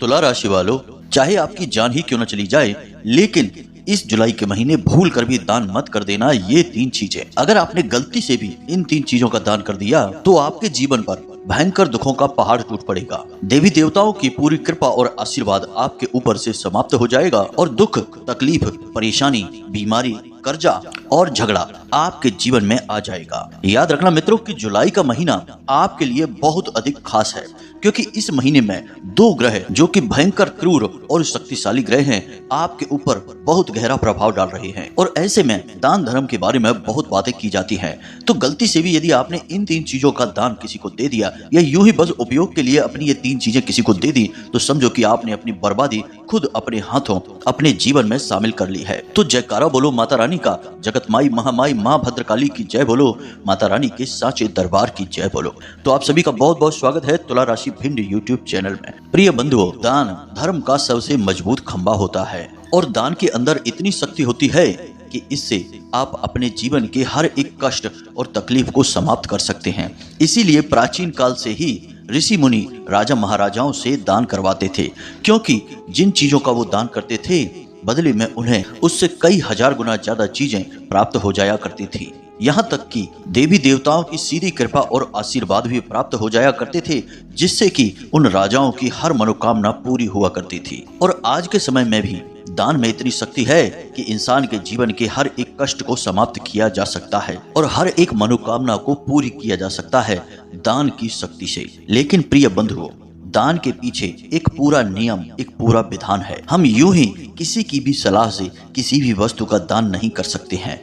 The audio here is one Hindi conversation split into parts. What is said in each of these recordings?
तुला राशि वालों, चाहे आपकी जान ही क्यों न चली जाए, लेकिन इस जुलाई के महीने भूल कर भी दान मत कर देना ये 3 चीजें। अगर आपने गलती से भी इन 3 चीजों का दान कर दिया तो आपके जीवन पर भयंकर दुखों का पहाड़ टूट पड़ेगा। देवी देवताओं की पूरी कृपा और आशीर्वाद आपके ऊपर से समाप्त हो जाएगा और दुख, तकलीफ, परेशानी, बीमारी, कर्जा और झगड़ा आपके जीवन में आ जाएगा। याद रखना मित्रों कि जुलाई का महीना आपके लिए बहुत अधिक खास है, क्योंकि इस महीने में 2 ग्रह जो कि भयंकर, क्रूर और शक्तिशाली ग्रह हैं, आपके ऊपर बहुत गहरा प्रभाव डाल रहे हैं। और ऐसे में दान धर्म के बारे में बहुत बातें की जाती हैं, तो गलती से भी यदि आपने इन 3 चीजों का दान किसी को दे दिया या यूं ही बस उपयोग के लिए अपनी ये 3 चीजें किसी को दे दी, तो समझो कि आपने अपनी बर्बादी खुद अपने हाथों अपने जीवन में शामिल कर ली है। तो जयकारा बोलो माता रानी का, जगत माई महामाई माँ भद्रकाली की जय बोलो, माता रानी के साचे दरबार की जय बोलो। तो आप सभी का बहुत बहुत स्वागत है तुला राशि भिंड यूट्यूब चैनल में। प्रिय बंधुओं, दान धर्म का सबसे मजबूत खंभा होता है और दान के अंदर इतनी शक्ति होती है कि इससे आप अपने जीवन के हर एक कष्ट और तकलीफ को समाप्त कर सकते हैं। इसीलिए प्राचीन काल से ही ऋषि मुनि राजा महाराजाओं से दान करवाते थे, क्योंकि जिन चीजों का वो दान करते थे बदले में उन्हें उससे कई हजार गुना ज्यादा चीजें प्राप्त हो जाया करती थी। यहाँ तक कि देवी देवताओं की सीधी कृपा और आशीर्वाद भी प्राप्त हो जाया करते थे, जिससे कि उन राजाओं की हर मनोकामना पूरी हुआ करती थी। और आज के समय में भी दान में इतनी शक्ति है कि इंसान के जीवन के हर एक कष्ट को समाप्त किया जा सकता है और हर एक मनोकामना को पूरी किया जा सकता है दान की शक्ति से। लेकिन प्रिय बंधुओं, दान के पीछे एक पूरा नियम, एक पूरा विधान है। हम यूं ही किसी की भी सलाह से किसी भी वस्तु का दान नहीं कर सकते हैं।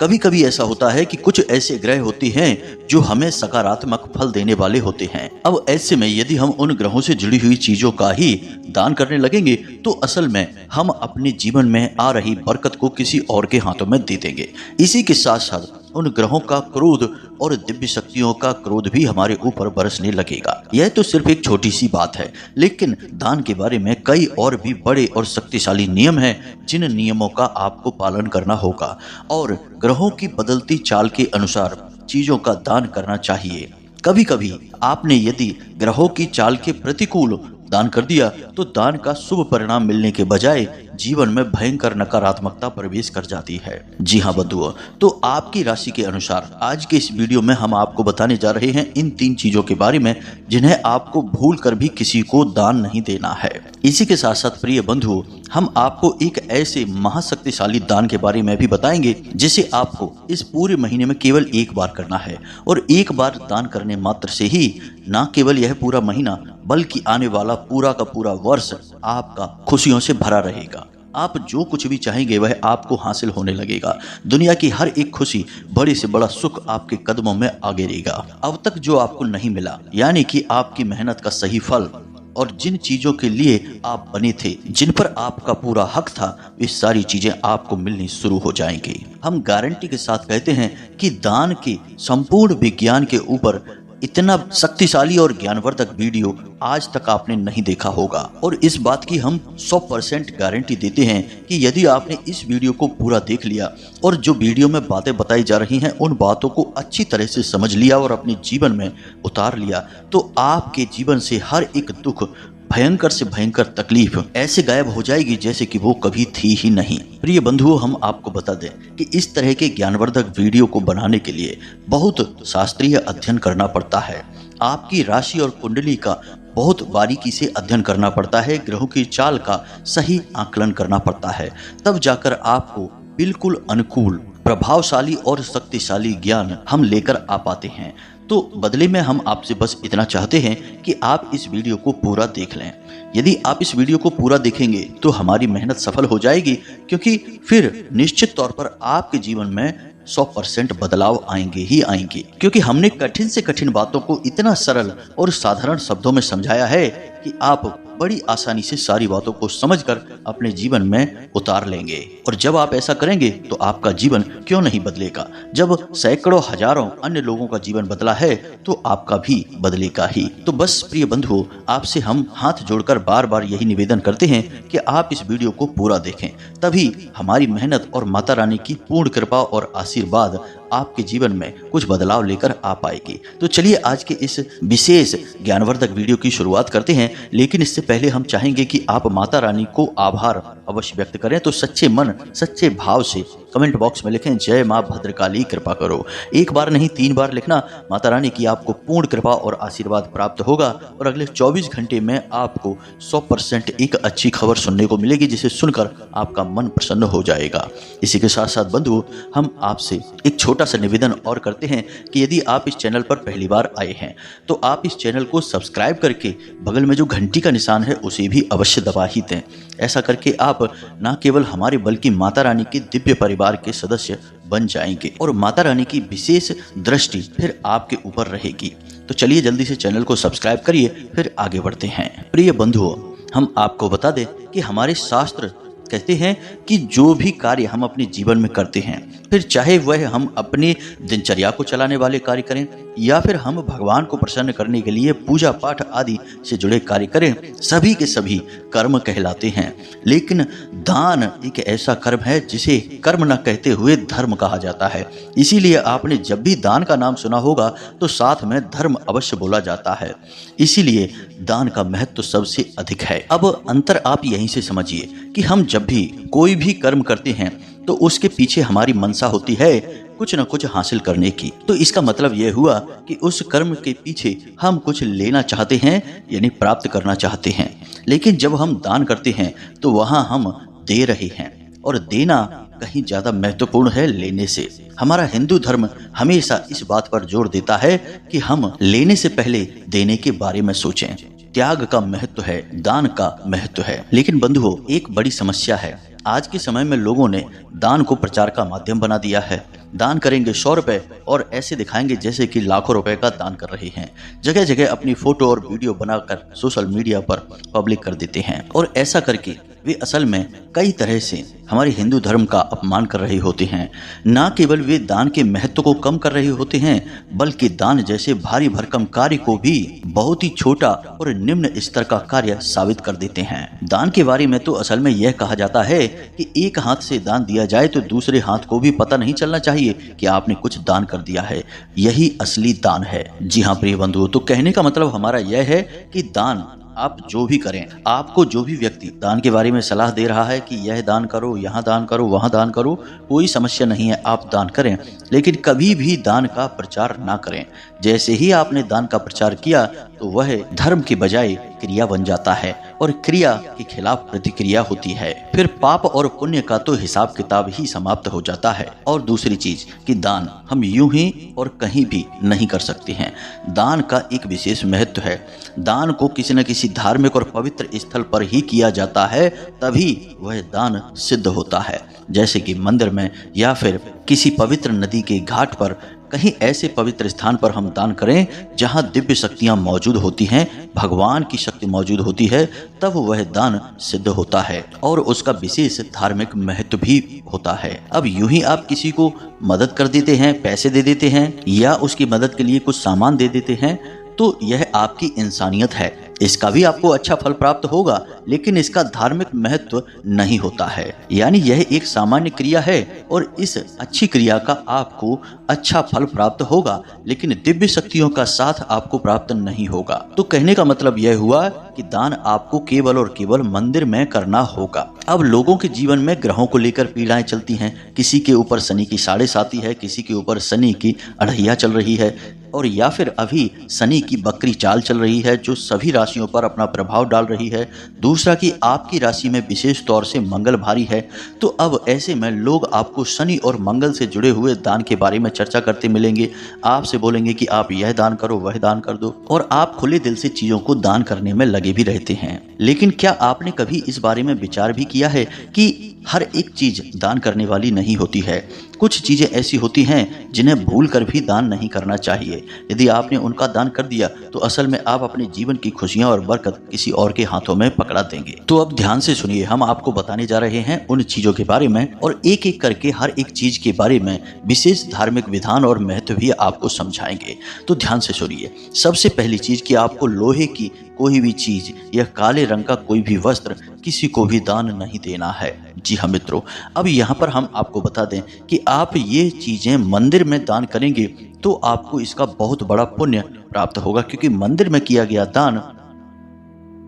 कभी कभी ऐसा होता है कि कुछ ऐसे ग्रह होते हैं जो हमें सकारात्मक फल देने वाले होते हैं। अब ऐसे में यदि हम उन ग्रहों से जुड़ी हुई चीजों का ही दान करने लगेंगे तो असल में हम अपने जीवन में आ रही बरकत को किसी और के हाथों में दे देंगे। इसी के साथ साथ उन ग्रहों का क्रोध और दिव्य शक्तियों का क्रोध भी हमारे ऊपर बरसने लगेगा। यह तो सिर्फ एक छोटी सी बात है, लेकिन दान के बारे में कई और भी बड़े और शक्तिशाली नियम हैं जिन नियमों का आपको पालन करना होगा और ग्रहों की बदलती चाल के अनुसार चीजों का दान करना चाहिए। कभी कभी आपने यदि ग्रहों की चाल के प्रतिकूल दान कर दिया तो दान का शुभ परिणाम मिलने के बजाय जीवन में भयंकर नकारात्मकता प्रवेश कर जाती है। जी हाँ बंधुओं, तो आपकी राशि के अनुसार आज के इस वीडियो में हम आपको बताने जा रहे हैं इन 3 चीजों के बारे में जिन्हें आपको भूल कर भी किसी को दान नहीं देना है। इसी के साथ साथ प्रिय बंधुओं, हम आपको एक ऐसे महाशक्तिशाली दान के बारे में भी बताएंगे जिसे आपको इस पूरे महीने में केवल एक बार करना है। और एक बार दान करने मात्र से ही न केवल यह पूरा महीना बल्कि आने वाला पूरा का पूरा वर्ष आपका खुशियों से भरा रहेगा। आप जो कुछ भी चाहेंगे वह आपको हासिल होने लगेगा। दुनिया की हर एक खुशी, बड़े से बड़ा सुख आपके कदमों में आगे रहेगा। अब तक जो आपको नहीं मिला, यानी कि आपकी मेहनत का सही फल और जिन चीजों के लिए आप बने थे, जिन पर आपका पूरा हक था, वे सारी चीजें आपको मिलनी शुरू हो जाएंगी। हम गारंटी के साथ कहते हैं कि दान के संपूर्ण विज्ञान के ऊपर इतना शक्तिशाली और ज्ञानवर्धक वीडियो आज तक आपने नहीं देखा होगा। और इस बात की हम 100% गारंटी देते हैं कि यदि आपने इस वीडियो को पूरा देख लिया और जो वीडियो में बातें बताई जा रही हैं उन बातों को अच्छी तरह से समझ लिया और अपने जीवन में उतार लिया, तो आपके जीवन से हर एक दुख, भयंकर से भयंकर तकलीफ ऐसे गायब हो जाएगी जैसे कि वो कभी थी ही नहीं। प्रिय बंधुओं, हम आपको बता दें कि इस तरह के ज्ञानवर्धक वीडियो को बनाने के लिए बहुत शास्त्रीय अध्ययन करना पड़ता है। आपकी राशि और कुंडली का बहुत बारीकी से अध्ययन करना पड़ता है, ग्रहों की चाल का सही आकलन करना पड़ता है, तब जाकर आपको बिल्कुल अनुकूल, प्रभावशाली और शक्तिशाली ज्ञान हम लेकर आ पाते हैं। तो बदले में हम आपसे बस इतना चाहते हैं कि आप इस वीडियो को पूरा देख लें। यदि आप इस वीडियो को पूरा देखेंगे तो हमारी मेहनत सफल हो जाएगी, क्योंकि फिर निश्चित तौर पर आपके जीवन में 100% बदलाव आएंगे ही आएंगे। क्योंकि हमने कठिन से कठिन बातों को इतना सरल और साधारण शब्दों में समझाया है कि आप बड़ी आसानी से सारी बातों को समझकर अपने जीवन में उतार लेंगे। और जब आप ऐसा करेंगे तो आपका जीवन क्यों नहीं बदलेगा। जब सैकड़ों हजारों अन्य लोगों का जीवन बदला है तो आपका भी बदलेगा ही। तो बस प्रिय बंधुओं, आपसे हम हाथ जोड़कर बार बार यही निवेदन करते हैं कि आप इस वीडियो को पूरा देखें, तभी हमारी मेहनत और माता रानी की पूर्ण कृपा और आशीर्वाद आपके जीवन में कुछ बदलाव लेकर आ पाएगी। तो चलिए आज के इस विशेष ज्ञानवर्धक वीडियो की शुरुआत करते हैं, लेकिन इससे पहले हम चाहेंगे कि आप माता रानी को आभार अवश्य व्यक्त करें। तो सच्चे मन सच्चे भाव से कमेंट बॉक्स में लिखें, जय माँ भद्रकाली कृपा करो। एक बार नहीं 3 बार लिखना। माता रानी की आपको पूर्ण कृपा और आशीर्वाद प्राप्त होगा और अगले 24 घंटे में आपको 100% एक अच्छी खबर सुनने को मिलेगी, जिसे सुनकर आपका मन प्रसन्न हो जाएगा। इसी के साथ साथ बंधुओं, हम आपसे एक छोटा सा निवेदन और करते हैं कि यदि आप इस चैनल पर पहली बार आए हैं तो आप इस चैनल को सब्सक्राइब करके बगल में जो घंटी का निशान है उसे भी अवश्य दबा ही दें। ऐसा करके आप न केवल हमारे बल्कि माता रानी के दिव्य परिवार के सदस्य बन जाएंगे और माता रानी की विशेष दृष्टि फिर आपके ऊपर रहेगी। तो चलिए जल्दी से चैनल को सब्सक्राइब करिए, फिर आगे बढ़ते हैं। प्रिय बंधुओं, हम आपको बता दें कि हमारे शास्त्र कहते हैं कि जो भी कार्य हम अपने जीवन में करते हैं, फिर चाहे वह हम अपनी दिनचर्या को चलाने वाले कार्य करें या फिर हम भगवान को प्रसन्न करने के लिए पूजा पाठ आदि से जुड़े कार्य करें, सभी के सभी कर्म कहलाते हैं। लेकिन दान एक ऐसा कर्म है जिसे कर्म न कहते हुए धर्म कहा जाता है। इसीलिए आपने जब भी दान का नाम सुना होगा तो साथ में धर्म अवश्य बोला जाता है। इसीलिए दान का महत्व सबसे अधिक है। अब अंतर आप यहीं से समझिए कि हम जब भी कोई भी कर्म करते हैं तो उसके पीछे हमारी मनसा होती है कुछ न कुछ हासिल करने की। तो इसका मतलब यह हुआ कि उस कर्म के पीछे हम कुछ लेना चाहते हैं, यानी प्राप्त करना चाहते हैं। लेकिन जब हम दान करते हैं तो वहां हम दे रहे हैं और देना कहीं ज्यादा महत्वपूर्ण है लेने से। हमारा हिंदू धर्म हमेशा इस बात पर जोर देता है कि हम लेने से पहले देने के बारे में सोचें। त्याग का महत्व है, दान का महत्व है। लेकिन बंधुओं, एक बड़ी समस्या है। आज के समय में लोगों ने दान को प्रचार का माध्यम बना दिया है। दान करेंगे 100 रुपए और ऐसे दिखाएंगे जैसे कि लाखों रुपए का दान कर रहे हैं। जगह जगह अपनी फोटो और वीडियो बनाकर सोशल मीडिया पर पब्लिक कर देते हैं और ऐसा करके वे असल में कई तरह से हमारे हिंदू धर्म का अपमान कर रहे होते हैं। न केवल वे दान के महत्व को कम कर रहे होते हैं, बल्कि दान जैसे भारी भरकम कार्य को भी बहुत ही छोटा और निम्न स्तर का कार्य साबित कर देते हैं। दान के बारे में तो असल में यह कहा जाता है कि एक हाथ से दान दिया जाए तो दूसरे हाथ को भी पता नहीं चलना चाहिए कि आपने कुछ दान कर दिया है। यही असली दान है। जी हाँ प्रिय बंधुओं, तो कहने का मतलब हमारा यह है कि दान आप जो भी करें, आपको जो भी व्यक्ति दान के बारे में सलाह दे रहा है कि यह दान करो, यहाँ दान करो, वहाँ दान करो, कोई समस्या नहीं है, आप दान करें। लेकिन कभी भी दान का प्रचार ना करें। जैसे ही आपने दान का प्रचार किया तो वह धर्म के बजाय क्रिया बन जाता है और क्रिया के खिलाफ प्रतिक्रिया होती है। फिर पाप और पुण्य का तो हिसाब किताब ही समाप्त हो जाता है। और दूसरी चीज कि दान हम यूं ही और कहीं भी नहीं कर सकते हैं। दान का एक विशेष महत्व है। दान को किसी न किसी धार्मिक और पवित्र स्थल पर ही किया जाता है, तभी वह दान सिद्ध होता है। जैसे कि मंदिर में या फिर किसी पवित्र नदी के घाट पर, कहीं ऐसे पवित्र स्थान पर हम दान करें जहां दिव्य शक्तियां मौजूद होती हैं, भगवान की शक्ति मौजूद होती है, तब वह दान सिद्ध होता है और उसका विशेष धार्मिक महत्व भी होता है। अब यूं ही आप किसी को मदद कर देते हैं, पैसे दे देते हैं या उसकी मदद के लिए कुछ सामान दे देते हैं, तो यह आपकी इंसानियत है। इसका भी आपको अच्छा फल प्राप्त होगा, लेकिन इसका धार्मिक महत्व नहीं होता है। यानी यह एक सामान्य क्रिया है और इस अच्छी क्रिया का आपको अच्छा फल प्राप्त होगा, लेकिन दिव्य शक्तियों का साथ आपको प्राप्त नहीं होगा। तो कहने का मतलब यह हुआ कि दान आपको केवल और केवल मंदिर में करना होगा। अब लोगों के जीवन में ग्रहों को लेकर पीड़ाएं चलती हैं। किसी के ऊपर शनि की 7.5 है, किसी के ऊपर शनि की 2.5 चल रही है, और या फिर अभी शनि की बकरी चाल चल रही है जो सभी राशियों पर अपना प्रभाव डाल रही है। दूसरा कि आपकी राशि में विशेष तौर से मंगल भारी है। तो अब ऐसे में लोग आपको शनि और मंगल से जुड़े हुए दान के बारे में चर्चा करते मिलेंगे। आपसे बोलेंगे कि आप यह दान करो, वह दान कर दो, और आप खुले दिल से चीजों को दान करने में लगे भी रहते हैं। लेकिन क्या आपने कभी इस बारे में विचार भी किया है कि हर एक चीज दान करने वाली नहीं होती है? कुछ चीजें ऐसी होती हैं जिन्हें भूल कर भी दान नहीं करना चाहिए। यदि आपने उनका दान कर दिया तो असल में आप अपने जीवन की खुशियां और बरकत किसी और के हाथों में पकड़ा देंगे। तो अब ध्यान से सुनिए, हम आपको बताने जा रहे हैं उन चीजों के बारे में और एक एक करके हर एक चीज के बारे में विशेष धार्मिक विधान और महत्व भी आपको समझाएंगे। तो ध्यान से सुनिए। सबसे पहली चीज कि आपको लोहे की कोई भी चीज या काले रंग का कोई भी वस्त्र किसी को भी दान नहीं देना है। जी हाँ मित्रों, अब यहाँ पर हम आपको बता दें कि आप ये चीजें मंदिर में दान करेंगे तो आपको इसका बहुत बड़ा पुण्य प्राप्त होगा, क्योंकि मंदिर में किया गया दान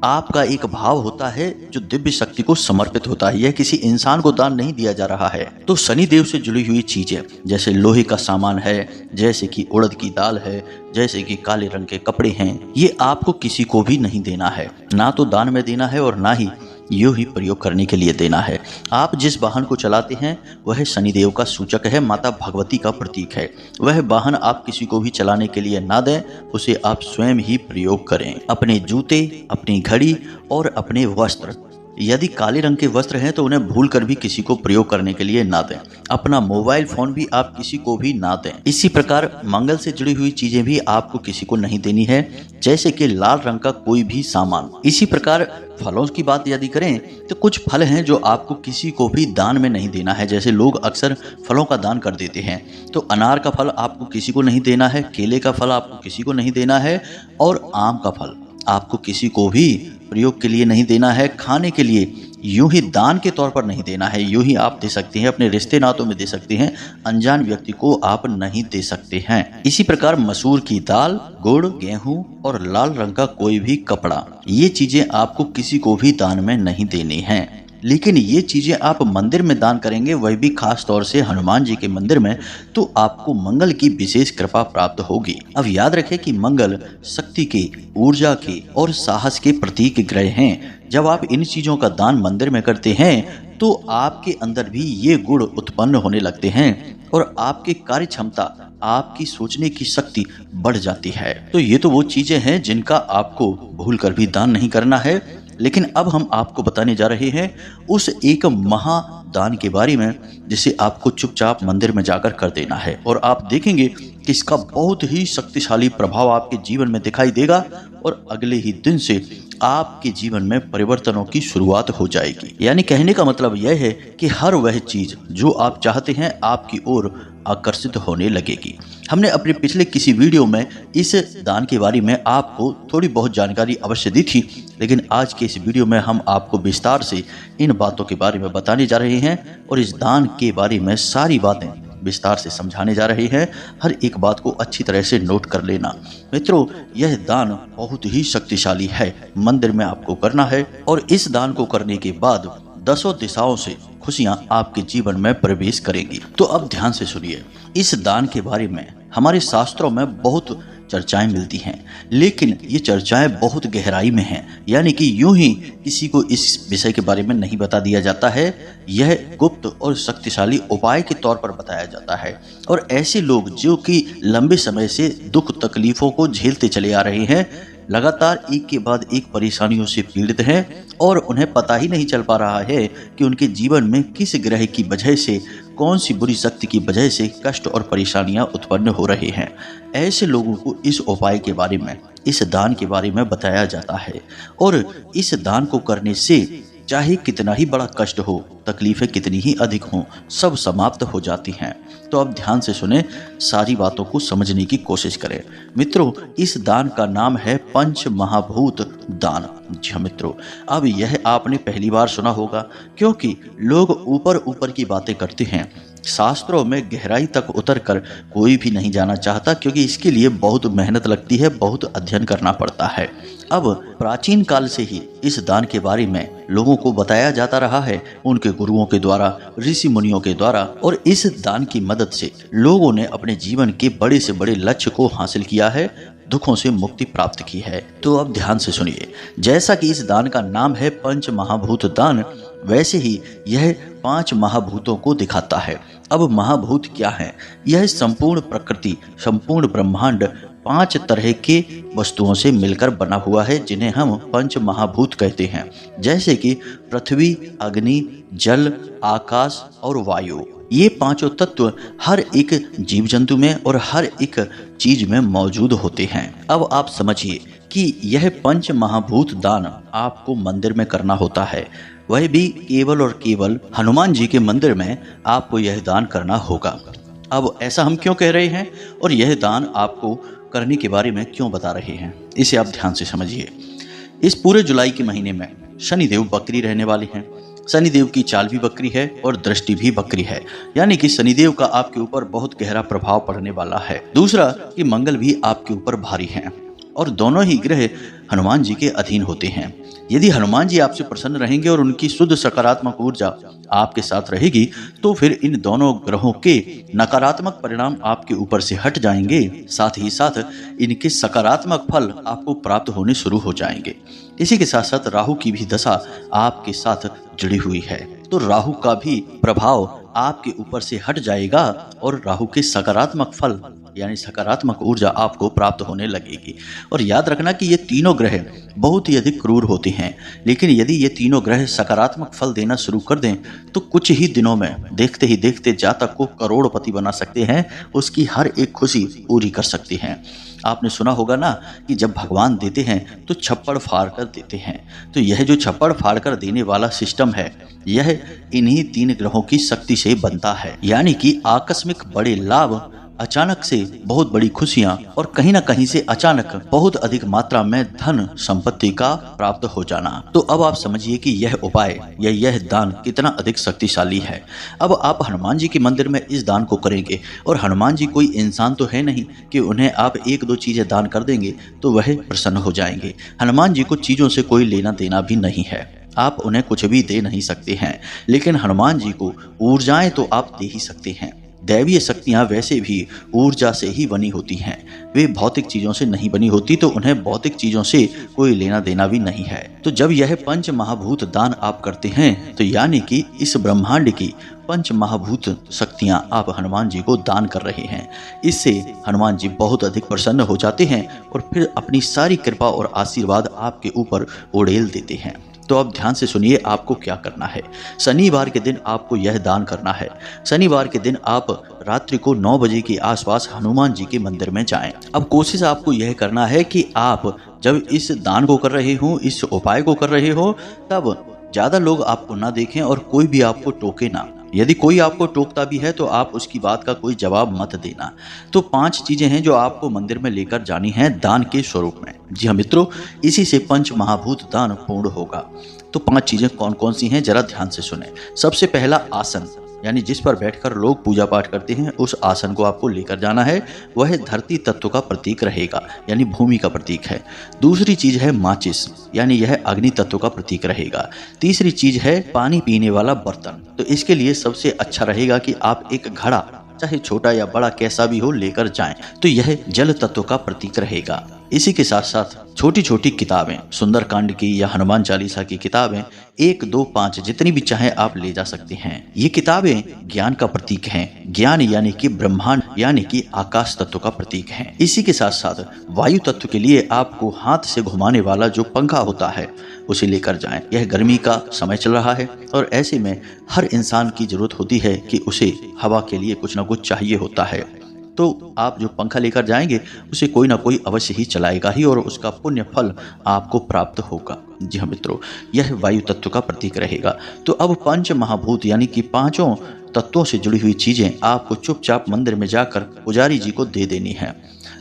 आपका एक भाव होता है जो दिव्य शक्ति को समर्पित होता है, यह किसी इंसान को दान नहीं दिया जा रहा है। तो शनि देव से जुड़ी हुई चीजें जैसे लोहे का सामान है, जैसे कि उड़द की दाल है, जैसे कि काले रंग के कपड़े हैं, ये आपको किसी को भी नहीं देना है, ना तो दान में देना है और ना ही यूं ही प्रयोग करने के लिए देना है। आप जिस वाहन को चलाते हैं वह शनिदेव का सूचक है, माता भगवती का प्रतीक है। वह वाहन आप किसी को भी चलाने के लिए ना दें, उसे आप स्वयं ही प्रयोग करें। अपने जूते, अपनी घड़ी और अपने वस्त्र, यदि काले रंग के वस्त्र हैं तो उन्हें भूलकर भी किसी को प्रयोग करने के लिए ना दें। अपना मोबाइल फोन भी आप किसी को भी ना दें। इसी प्रकार मंगल से जुड़ी हुई चीजें भी आपको किसी को नहीं देनी है, जैसे कि लाल रंग का कोई भी सामान। इसी प्रकार फलों की बात यदि करें तो कुछ फल हैं जो आपको किसी को भी दान में नहीं देना है। जैसे लोग अक्सर फलों का दान कर देते हैं, तो अनार का फल आपको किसी को नहीं देना है, केले का फल आपको किसी को नहीं देना है और आम का फल आपको किसी को भी प्रयोग के लिए नहीं देना है, खाने के लिए यूं ही दान के तौर पर नहीं देना है। यूं ही आप दे सकते हैं, अपने रिश्ते नातों में दे सकते हैं, अनजान व्यक्ति को आप नहीं दे सकते हैं। इसी प्रकार मसूर की दाल, गुड़, गेहूं और लाल रंग का कोई भी कपड़ा, ये चीजें आपको किसी को भी दान में नहीं देनी हैं। लेकिन ये चीजें आप मंदिर में दान करेंगे, वह भी खास तौर से हनुमान जी के मंदिर में, तो आपको मंगल की विशेष कृपा प्राप्त होगी। अब याद रखें कि मंगल शक्ति के, ऊर्जा के और साहस के प्रतीक ग्रह हैं। जब आप इन चीजों का दान मंदिर में करते हैं तो आपके अंदर भी ये गुण उत्पन्न होने लगते हैं और आपकी कार्य क्षमता, आपकी सोचने की शक्ति बढ़ जाती है। तो ये तो वो चीजें हैं जिनका आपको भूलकर भी दान नहीं करना है। लेकिन अब हम आपको बताने जा रहे हैं उस एक महादान के बारे में जिसे आपको चुपचाप मंदिर में जाकर कर देना है, और आप देखेंगे कि इसका बहुत ही शक्तिशाली प्रभाव आपके जीवन में दिखाई देगा और अगले ही दिन से आपके जीवन में परिवर्तनों की शुरुआत हो जाएगी। यानी कहने का मतलब यह है कि हर वह चीज जो आप चाहते हैं आपकी ओर आकर्षित होने लगेगी। हमने अपने पिछले किसी वीडियो में इस दान के बारे में आपको थोड़ी बहुत जानकारी अवश्य दी थी, लेकिन आज के इस वीडियो में हम आपको विस्तार से इन बातों के बारे में बताने जा रहे हैं और इस दान के बारे में सारी बातें विस्तार से समझाने जा रहे हैं। हर एक बात को अच्छी तरह से नोट कर लेना। मित्रों, यह दान बहुत ही शक्तिशाली है, मंदिर में आपको करना है और इस दान को करने के बाद 10 दिशाओं से खुशियां आपके जीवन में प्रवेश करेंगी। तो अब ध्यान से सुनिए, इस दान के बारे में हमारे शास्त्रों में बहुत चर्चाएं मिलती हैं, लेकिन ये चर्चाएं बहुत गहराई में हैं। यानी कि यूं ही किसी को इस विषय के बारे में नहीं बता दिया जाता है, यह गुप्त और शक्तिशाली उपाय के तौर पर बताया जाता है। और ऐसे लोग जो कि लंबे समय से दुख तकलीफों को झेलते चले आ रहे हैं, लगातार एक के बाद एक परेशानियों से पीड़ित हैं और उन्हें पता ही नहीं चल पा रहा है कि उनके जीवन में किस ग्रह की वजह से, कौन सी बुरी शक्ति की वजह से कष्ट और परेशानियां उत्पन्न हो रहे हैं। ऐसे लोगों को इस उपाय के बारे में, इस दान के बारे में बताया जाता है और इस दान को करने से चाहे कितना ही बड़ा कष्ट हो, तकलीफें कितनी ही अधिक हों, सब समाप्त हो जाती हैं। तो अब ध्यान से सुने, सारी बातों को समझने की कोशिश करें। मित्रों, इस दान का नाम है पंच महाभूत दान। जी हाँ मित्रों, अब यह आपने पहली बार सुना होगा, क्योंकि लोग ऊपर ऊपर की बातें करते हैं। शास्त्रों में गहराई तक उतर कर कोई भी नहीं जाना चाहता, क्योंकि इसके लिए बहुत मेहनत लगती है, बहुत अध्ययन करना पड़ता है। अब प्राचीन काल से ही इस दान के बारे में लोगों को बताया जाता रहा है, उनके गुरुओं के द्वारा, ऋषि मुनियों के द्वारा, और इस दान की मदद से लोगों ने अपने जीवन के बड़े से बड़े लक्ष्य को हासिल किया है, दुखों से मुक्ति प्राप्त की है। तो अब ध्यान से सुनिए, जैसा कि इस दान का नाम है पंच महाभूत दान, वैसे ही यह 5 महाभूतों को दिखाता है। अब महाभूत क्या है? यह संपूर्ण प्रकृति, संपूर्ण ब्रह्मांड 5 तरह के वस्तुओं से मिलकर बना हुआ है, जिन्हें हम पंच महाभूत कहते हैं। जैसे कि पृथ्वी, अग्नि, जल, आकाश और वायु। ये 5 तत्व हर एक जीव जंतु में और हर एक चीज में मौजूद होते हैं। अब आप समझिए कि यह पंच महाभूत दान आपको मंदिर में करना होता है, वह भी केवल और केवल हनुमान जी के मंदिर में आपको यह दान करना होगा। अब ऐसा हम क्यों कह रहे हैं और यह दान आपको करने के बारे में क्यों बता रहे हैं, इसे आप ध्यान से समझिए। इस पूरे जुलाई के महीने में शनिदेव बकरी रहने वाले हैं। शनिदेव की चाल भी बकरी है और दृष्टि भी बकरी है, यानी कि शनिदेव का आपके ऊपर बहुत गहरा प्रभाव पड़ने वाला है। दूसरा कि मंगल भी आपके ऊपर भारी हैं। और दोनों ही ग्रह हनुमान जी के अधीन होते हैं। यदि हनुमान जी आपसे प्रसन्न रहेंगे और उनकी शुद्ध सकारात्मक ऊर्जा आपके साथ रहेगी तो फिर इन दोनों ग्रहों के नकारात्मक परिणाम आपके ऊपर से हट जाएंगे, साथ ही साथ इनके सकारात्मक फल आपको प्राप्त होने शुरू हो जाएंगे। इसी के साथ साथ राहु की भी दशा आपके साथ जुड़ी हुई है, तो राहु का भी प्रभाव आपके ऊपर से हट जाएगा और राहु के सकारात्मक फल यानी सकारात्मक ऊर्जा आपको प्राप्त होने लगेगी। और याद रखना कि ये तीनों ग्रह बहुत ही अधिक क्रूर होते हैं, लेकिन यदि ये तीनों ग्रह सकारात्मक फल देना शुरू कर दें तो कुछ ही दिनों में देखते ही देखते जातक को करोड़पति बना सकते हैं, उसकी हर एक खुशी पूरी कर सकते हैं। आपने सुना होगा ना कि जब भगवान देते हैं तो छप्पड़ फाड़ कर देते हैं, तो यह जो छप्पड़ फाड़ कर देने वाला सिस्टम है यह इन्हीं तीन ग्रहों की शक्ति से बनता है। यानी कि आकस्मिक बड़े लाभ, अचानक से बहुत बड़ी खुशियां और कहीं ना कहीं से अचानक बहुत अधिक मात्रा में धन संपत्ति का प्राप्त हो जाना। तो अब आप समझिए कि यह उपाय या यह दान कितना अधिक शक्तिशाली है। अब आप हनुमान जी के मंदिर में इस दान को करेंगे, और हनुमान जी कोई इंसान तो है नहीं कि उन्हें आप एक दो चीजें दान कर देंगे तो वह प्रसन्न हो जाएंगे। हनुमान जी को चीजों से कोई लेना देना भी नहीं है, आप उन्हें कुछ भी दे नहीं सकते हैं, लेकिन हनुमान जी को ऊर्जाएं तो आप दे ही सकते हैं। दैवीय शक्तियाँ वैसे भी ऊर्जा से ही बनी होती हैं, वे भौतिक चीज़ों से नहीं बनी होती, तो उन्हें भौतिक चीज़ों से कोई लेना देना भी नहीं है। तो जब यह पंच महाभूत दान आप करते हैं तो यानी कि इस ब्रह्मांड की पंच महाभूत शक्तियाँ आप हनुमान जी को दान कर रहे हैं। इससे हनुमान जी बहुत अधिक प्रसन्न हो जाते हैं और फिर अपनी सारी कृपा और आशीर्वाद आपके ऊपर उड़ेल देते हैं। तो अब ध्यान से सुनिए आपको क्या करना है। शनिवार के दिन आपको यह दान करना है। शनिवार के दिन आप रात्रि को 9 बजे के आसपास हनुमान जी के मंदिर में जाएं। अब कोशिश आपको यह करना है कि आप जब इस दान को कर रहे हो, इस उपाय को कर रहे हो, तब ज़्यादा लोग आपको ना देखें और कोई भी आपको टोके ना। यदि कोई आपको टोकता भी है तो आप उसकी बात का कोई जवाब मत देना। तो 5 चीजें हैं जो आपको मंदिर में लेकर जानी हैं दान के स्वरूप में। जी हाँ मित्रों, इसी से पंच महाभूत दान पूर्ण होगा। तो 5 चीजें कौन कौन सी हैं जरा ध्यान से सुने। सबसे पहला आसन, यानी जिस पर बैठकर लोग पूजा पाठ करते हैं, उस आसन को आपको लेकर जाना है। वह धरती तत्व का प्रतीक रहेगा, यानी भूमि का प्रतीक है। दूसरी चीज है माचिस, यानी यह अग्नि तत्व का प्रतीक रहेगा। तीसरी चीज है पानी पीने वाला बर्तन। तो इसके लिए सबसे अच्छा रहेगा कि आप एक घड़ा, चाहे छोटा या बड़ा कैसा भी हो, लेकर जाएं। तो यह जल तत्व का प्रतीक रहेगा। इसी के साथ साथ छोटी छोटी किताबें, सुंदरकांड की या हनुमान चालीसा की किताबें 1, 2, 5 जितनी भी चाहे आप ले जा सकते हैं। ये किताबें ज्ञान का प्रतीक हैं। ज्ञान यानी कि ब्रह्मांड यानी कि आकाश तत्व का प्रतीक है। इसी के साथ साथ वायु तत्व के लिए आपको हाथ से घुमाने वाला जो पंखा होता है उसे लेकर जाएं। यह गर्मी का समय चल रहा है और ऐसे में हर इंसान की जरूरत होती है कि उसे हवा के लिए कुछ ना कुछ चाहिए होता है। तो आप जो पंखा लेकर जाएंगे उसे कोई ना कोई अवश्य ही चलाएगा ही और उसका पुण्य फल आपको प्राप्त होगा। जी हाँ मित्रों, यह वायु तत्व का प्रतीक रहेगा। तो अब पंच महाभूत यानी कि 5 तत्वों से जुड़ी हुई चीजें आपको चुपचाप मंदिर में जाकर पुजारी जी को दे देनी है।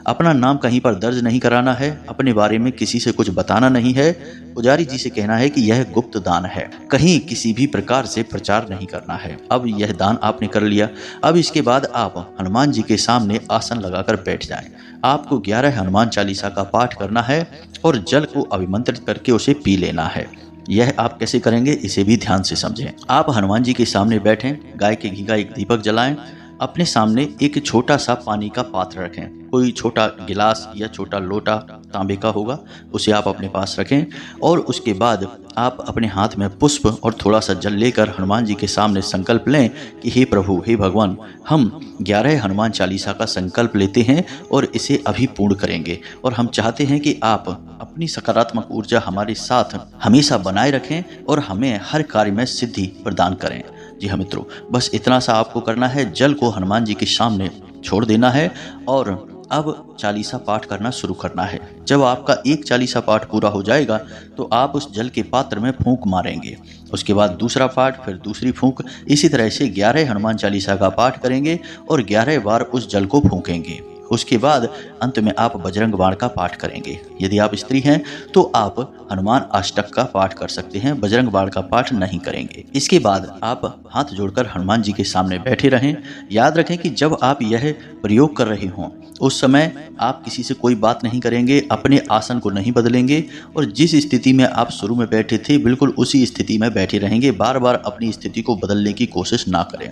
अपना नाम कहीं पर दर्ज नहीं कराना है, अपने बारे में किसी से कुछ बताना नहीं है। पुजारी जी से कहना है कि यह गुप्त दान है, कहीं किसी भी प्रकार से प्रचार नहीं करना है। अब यह दान आपने कर लिया। अब इसके बाद आप हनुमान जी के सामने आसन लगाकर बैठ जाएं। आपको 11 हनुमान चालीसा का पाठ करना है और जल को अभिमंत्रित करके उसे पी लेना है। यह आप कैसे करेंगे इसे भी ध्यान से समझें। आप हनुमान जी के सामने बैठें, गाय के घी का एक दीपक जलाएं, अपने सामने एक छोटा सा पानी का पात्र रखें। कोई छोटा गिलास या छोटा लोटा तांबे का होगा, उसे आप अपने पास रखें और उसके बाद आप अपने हाथ में पुष्प और थोड़ा सा जल लेकर हनुमान जी के सामने संकल्प लें कि हे प्रभु, हे भगवान, हम 11 हनुमान चालीसा का संकल्प लेते हैं और इसे अभी पूर्ण करेंगे और हम चाहते हैं कि आप अपनी सकारात्मक ऊर्जा हमारे साथ हमेशा बनाए रखें और हमें हर कार्य में सिद्धि प्रदान करें। जी हाँ मित्रों, बस इतना सा आपको करना है। जल को हनुमान जी के सामने छोड़ देना है और अब चालीसा पाठ करना शुरू करना है। जब आपका एक चालीसा पाठ पूरा हो जाएगा तो आप उस जल के पात्र में फूंक मारेंगे। उसके बाद दूसरा पाठ, फिर दूसरी फूंक, इसी तरह से 11 हनुमान चालीसा का पाठ करेंगे और 11 बार उस जल को फूंकेंगे। उसके बाद अंत में आप बजरंग बाण का पाठ करेंगे। यदि आप स्त्री हैं तो आप हनुमान अष्टक का पाठ कर सकते हैं, बजरंग बाण का पाठ नहीं करेंगे। इसके बाद आप हाथ जोड़कर हनुमान जी के सामने बैठे रहें। याद रखें कि जब आप यह प्रयोग कर रहे हों उस समय आप किसी से कोई बात नहीं करेंगे, अपने आसन को नहीं बदलेंगे और जिस स्थिति में आप शुरू में बैठे थे बिल्कुल उसी स्थिति में बैठे रहेंगे। बार बार अपनी स्थिति को बदलने की कोशिश ना करें।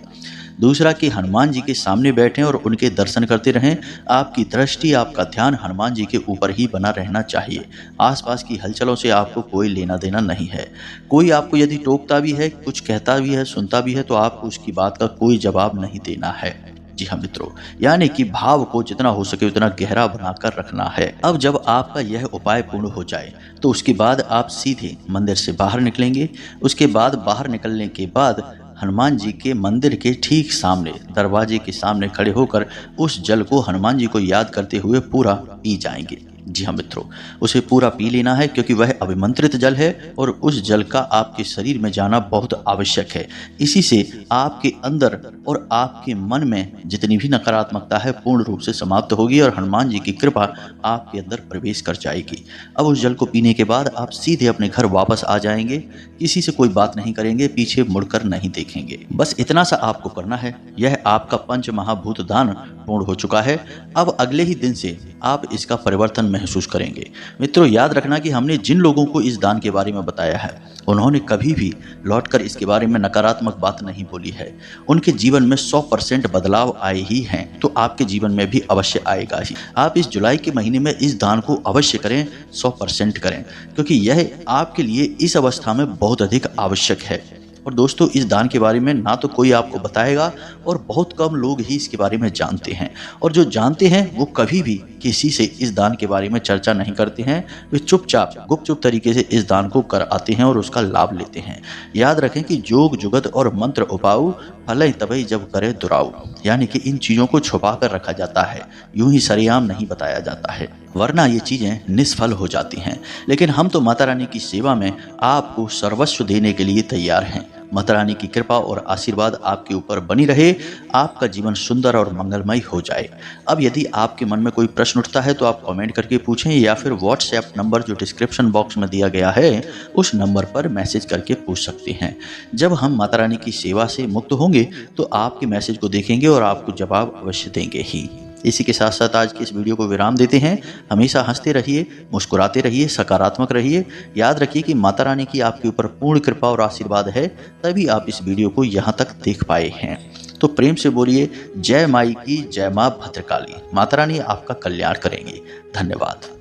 दूसरा कि हनुमान जी के सामने बैठें और उनके दर्शन करते रहें। आपकी दृष्टि, आपका ध्यान हनुमान जी के ऊपर ही बना रहना चाहिए। आसपास की हलचलों से आपको कोई लेना देना नहीं है। कोई आपको यदि टोकता भी है, कुछ कहता भी है, सुनता भी है, तो आपको उसकी बात का कोई जवाब नहीं देना है। जी हाँ मित्रों, यानी कि भाव को जितना हो सके उतना गहरा बनाकर रखना है। अब जब आपका यह उपाय पूर्ण हो जाए तो उसके बाद आप सीधे मंदिर से बाहर निकलेंगे। उसके बाद बाहर निकलने के बाद हनुमान जी के मंदिर के ठीक सामने, दरवाजे के सामने खड़े होकर उस जल को हनुमान जी को याद करते हुए पूरा पी जाएंगे। जी हाँ मित्रों, उसे पूरा पी लेना है क्योंकि वह अभिमंत्रित जल है और उस जल का आपके शरीर में जाना बहुत आवश्यक है। इसी से आपके अंदर और आपके मन में जितनी भी नकारात्मकता है पूर्ण रूप से समाप्त होगी और हनुमान जी की कृपा आपके अंदर प्रवेश कर जाएगी। अब उस जल को पीने के बाद आप सीधे अपने घर वापस आ जाएंगे। किसी से कोई बात नहीं करेंगे, पीछे मुड़कर नहीं देखेंगे। बस इतना सा आपको करना है। यह आपका पंच महाभूत दान पूर्ण हो चुका है। अब अगले ही दिन से आप इसका परिवर्तन महसूस करेंगे। मित्रों, याद रखना कि हमने जिन लोगों को इस दान के बारे में बताया है उन्होंने कभी भी लौटकर इसके बारे में नकारात्मक बात नहीं बोली है। उनके जीवन में 100% बदलाव आए ही हैं, तो आपके जीवन में भी अवश्य आएगा ही। आप इस जुलाई के महीने में इस दान को अवश्य करें, 100% करें, क्योंकि यह आपके लिए इस अवस्था में बहुत अधिक आवश्यक है। और दोस्तों, इस दान के बारे में ना तो कोई आपको बताएगा और बहुत कम लोग ही इसके बारे में जानते हैं। और जो जानते हैं वो कभी भी किसी से इस दान के बारे में चर्चा नहीं करते हैं। वे चुपचाप गुपचुप तरीके से इस दान को कर आते हैं और उसका लाभ लेते हैं। याद रखें कि जोग जुगत और मंत्र उपाऊ फलई तबई जब करे दुराऊ, यानी कि इन चीज़ों को छुपा कर रखा जाता है, यूं ही सरेआम नहीं बताया जाता है, वरना ये चीज़ें निष्फल हो जाती हैं। लेकिन हम तो माता रानी की सेवा में आपको सर्वस्व देने के लिए तैयार हैं। माता रानी की कृपा और आशीर्वाद आपके ऊपर बनी रहे, आपका जीवन सुंदर और मंगलमय हो जाए। अब यदि आपके मन में कोई प्रश्न उठता है तो आप कमेंट करके पूछें या फिर व्हाट्सएप नंबर जो डिस्क्रिप्शन बॉक्स में दिया गया है उस नंबर पर मैसेज करके पूछ सकते हैं। जब हम माता रानी की सेवा से मुक्त होंगे तो आपके मैसेज को देखेंगे और आपको जवाब अवश्य देंगे ही। इसी के साथ साथ आज की इस वीडियो को विराम देते हैं। हमेशा हंसते रहिए, मुस्कुराते रहिए, सकारात्मक रहिए। याद रखिए कि माता रानी की आपके ऊपर पूर्ण कृपा और आशीर्वाद है, तभी आप इस वीडियो को यहाँ तक देख पाए हैं। तो प्रेम से बोलिए जय माई की, जय माँ भद्रकाली। माता रानी आपका कल्याण करेंगी। धन्यवाद।